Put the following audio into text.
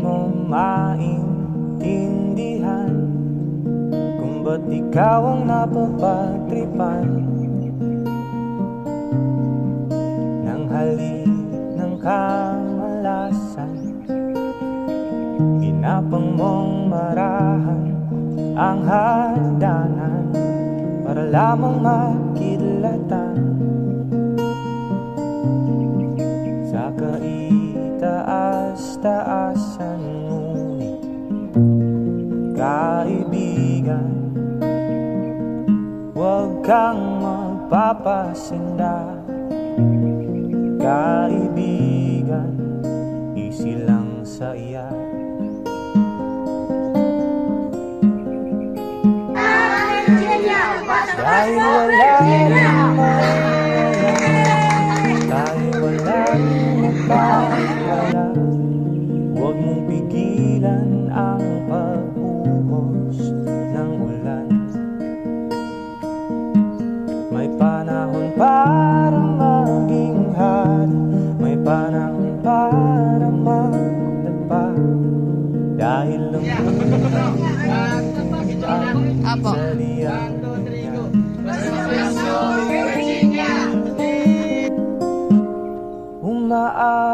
mo maintindihan kung ba't ikaw ang napapagtripan ng halik ng kamalasan. Hinapang mong marahan ang hagdanan para lamang makidlatan sa kaitaas-taasan. Ngunit kaibigan, huwag kang magpapasinda. Kaibigan, easy lang sa iya. Dahil wala naman, dahil wala nagpapala, huwag mong pigilan ang pagbuhos ng ulan. May panahon para maging hari, may panahon para magdapa, dahil ang Apo. umaabot